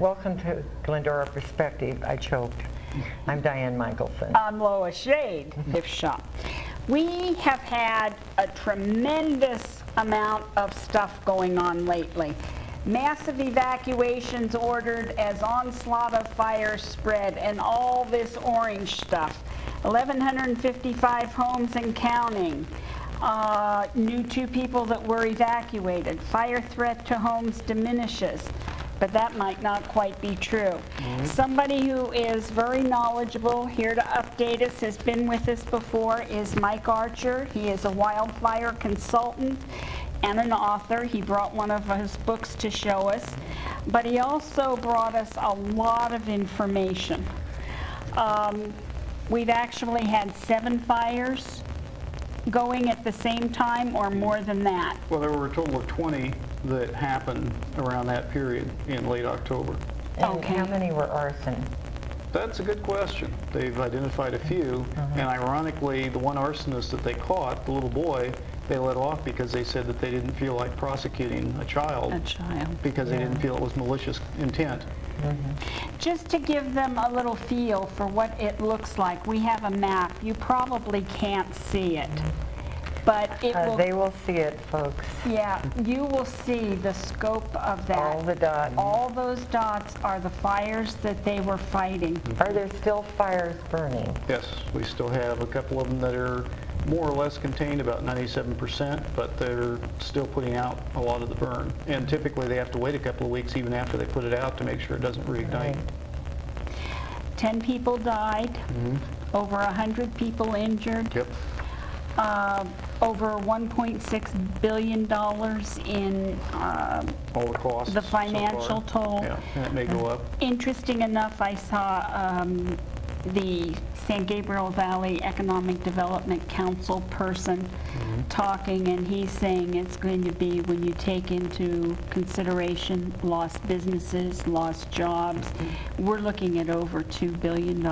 Welcome to Glendora Perspective. I choked. I'm Diane Michelson. I'm Lois Shade, Gift Shop. We have had a tremendous amount of stuff going on lately. Massive evacuations ordered as onslaught of fires spread and all this orange stuff. 1,155 homes and counting. New 2 people that were evacuated. Fire threat to homes diminishes. But that might not quite be true. Somebody who is very knowledgeable here to update us, has been with us before, is Mike Archer. He is a wildfire consultant and an author. He brought one of his books to show us, but he also brought us a lot of information. We've actually had 7 fires going at the same time, or more than that? Well, there were a total of 20 that happened around that period in late October. And Okay. how many were arson? That's a good question. They've identified a few, and ironically, the one arsonist that they caught, the little boy, they let off because they said that they didn't feel like prosecuting a child because they didn't feel it was malicious intent. Just to give them a little feel for what it looks like, we have a map. You probably can't see it, but it will. They will see it, folks. Yeah, you will see the scope of that. All the dots. All those dots are the fires that they were fighting. Are there still fires burning? Yes, we still have a couple of them that are more or less contained, about 97%, but they're still putting out a lot of the burn. And typically they have to wait a couple of weeks even after they put it out to make sure it doesn't reignite. 10 people died, over 100 people injured. Yep. Over $1.6 billion in All the costs the so financial far. toll. Yeah, and it may go up. Interesting enough, I saw the San Gabriel Valley Economic Development Council person talking, and he's saying it's going to be, when you take into consideration lost businesses, lost jobs, we're looking at over $2 billion.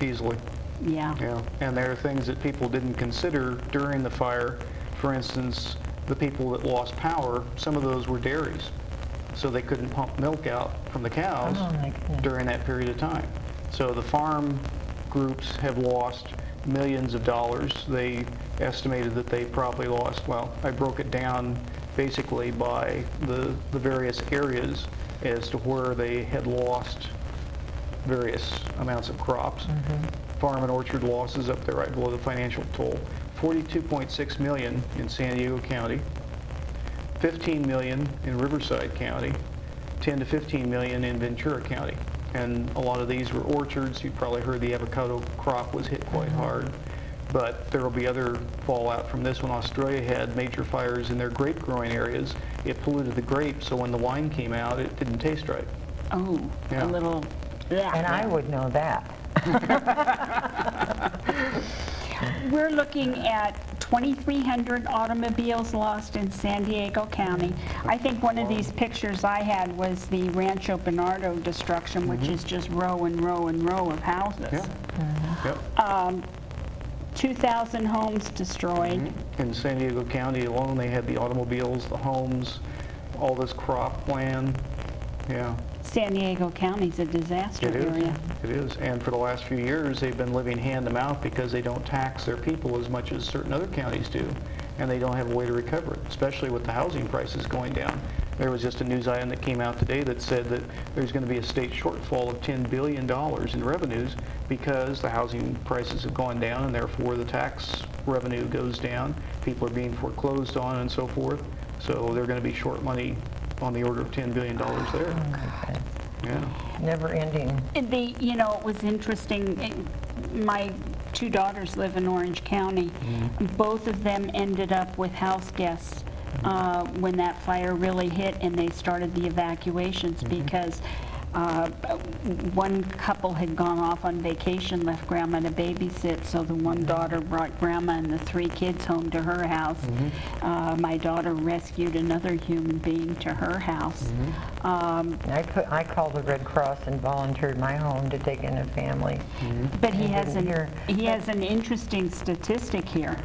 Easily. Yeah. Yeah, and there are things that people didn't consider during the fire. For instance, the people that lost power, some of those were dairies, so they couldn't pump milk out from the cows during that period of time. So the farm groups have lost millions of dollars. They estimated that they probably lost, well, I broke it down basically by the various areas as to where they had lost various amounts of crops. Farm and orchard losses up there right below the financial toll. 42.6 million in San Diego County, 15 million in Riverside County, 10 to 15 million in Ventura County. And a lot of these were orchards. You've probably heard the avocado crop was hit quite hard. But there will be other fallout from this one. Australia had major fires in their grape growing areas. It polluted the grapes, so when the wine came out, it didn't taste right. Oh, Yeah. a little. And I would know that. We're looking at 2,300 automobiles lost in San Diego County. I think one of these pictures I had was the Rancho Bernardo destruction, which is just row and row and row of houses. Yep. 2,000 homes destroyed. In San Diego County alone, they had the automobiles, the homes, all this crop land. Yeah. San Diego County's a disaster area. It is. And for the last few years, they've been living hand to mouth because they don't tax their people as much as certain other counties do. And they don't have a way to recover it, especially with the housing prices going down. There was just a news item that came out today that said that there's going to be a state shortfall of $10 billion in revenues because the housing prices have gone down and therefore the tax revenue goes down. People are being foreclosed on and so forth. So they're going to be short money on the order of $10 billion there. Yeah. Never ending. You know, it was interesting. My 2 daughters live in Orange County. Both of them ended up with house guests when that fire really hit and they started the evacuations because one couple had gone off on vacation, left grandma to babysit, so the one daughter brought grandma and the 3 kids home to her house. My daughter rescued another human being to her house. I called the Red Cross and volunteered my home to take in a family. But he has an interesting statistic here.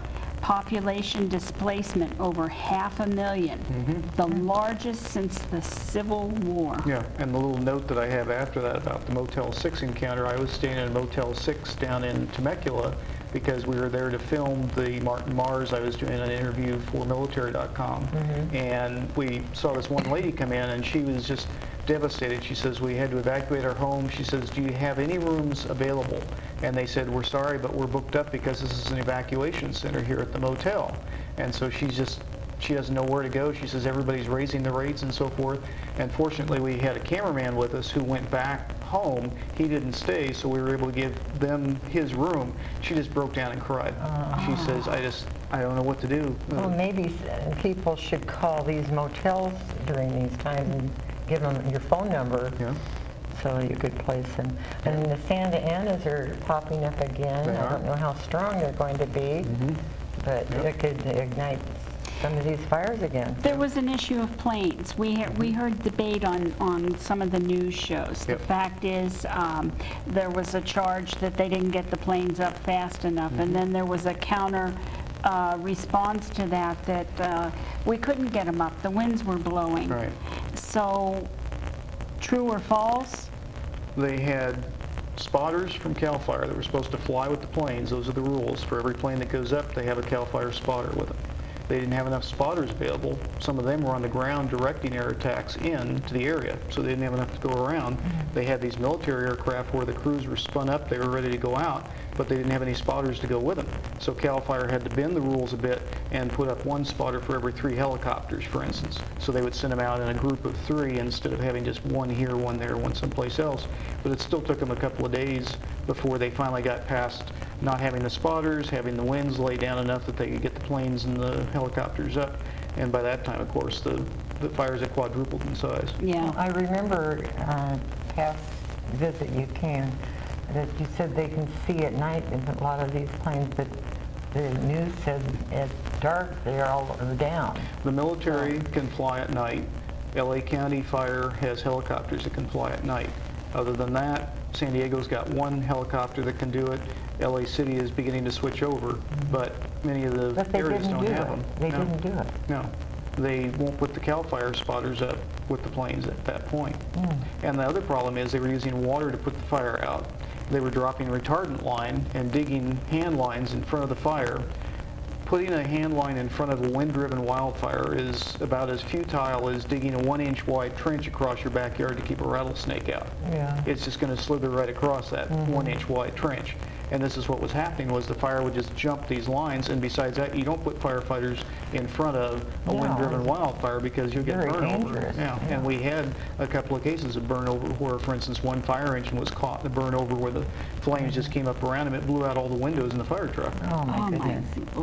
Population displacement over 500,000, the largest since the Civil War. Yeah, and the little note that I have after that about the Motel 6 encounter, I was staying in Motel 6 down in Temecula because we were there to film the Martin Mars. I was doing an interview for military.com, and we saw this one lady come in, and she was just devastated. She says, we had to evacuate our home. She says, do you have any rooms available? And they said, we're sorry, but we're booked up because this is an evacuation center here at the motel. And so she doesn't know where to go. She says everybody's raising the rates and so forth. And fortunately, we had a cameraman with us who went back home. He didn't stay, so we were able to give them his room. She just broke down and cried. She says, I don't know what to do. Well, maybe people should call these motels during these times and give them your phone number. Yeah. So you could place them. And the Santa Anas are popping up again. They I are. don't know how strong they're going to be, but it could ignite some of these fires again. There was an issue of planes. We heard debate on some of the news shows. The fact is, there was a charge that they didn't get the planes up fast enough, and then there was a counter response to that we couldn't get them up. The winds were blowing. Right. So, true or false? They had spotters from CAL FIRE that were supposed to fly with the planes. Those are the rules. For every plane that goes up, they have a CAL FIRE spotter with them. They didn't have enough spotters available. Some of them were on the ground directing air attacks into the area, so they didn't have enough to go around. They had these military aircraft where the crews were spun up, they were ready to go out, but they didn't have any spotters to go with them. So CAL FIRE had to bend the rules a bit and put up one spotter for every 3 helicopters, for instance. So they would send them out in a group of 3 instead of having just one here, one there, one someplace else. But it still took them a couple of days before they finally got past not having the spotters, having the winds lay down enough that they could get the planes and the helicopters up. And by that time, of course, the fires had quadrupled in size. Yeah. I remember past visit you came, that you said they can see at night in a lot of these planes, but the news said at dark they all are down. The military can fly at night. LA County Fire has helicopters that can fly at night. Other than that, San Diego's got one helicopter that can do it. LA City is beginning to switch over, but many of the But they areas didn't don't do have it. them. They No. didn't do it. No, they won't put the CAL FIRE spotters up with the planes at that point. And the other problem is they were using water to put the fire out. They were dropping retardant line and digging hand lines in front of the fire. Putting a hand line in front of a wind-driven wildfire is about as futile as digging a 1-inch wide trench across your backyard to keep a rattlesnake out. Yeah. It's just going to slither right across that 1-inch wide trench. And this is what was happening, was the fire would just jump these lines, and besides that, you don't put firefighters in front of a No. wind-driven wildfire because you'll get Very burned over. dangerous. Yeah. Yeah. And we had a couple of cases of burn over where, for instance, one fire engine was caught in the burn over where the flames just came up around him. It blew out all the windows in the fire truck. Oh my Oh goodness. my.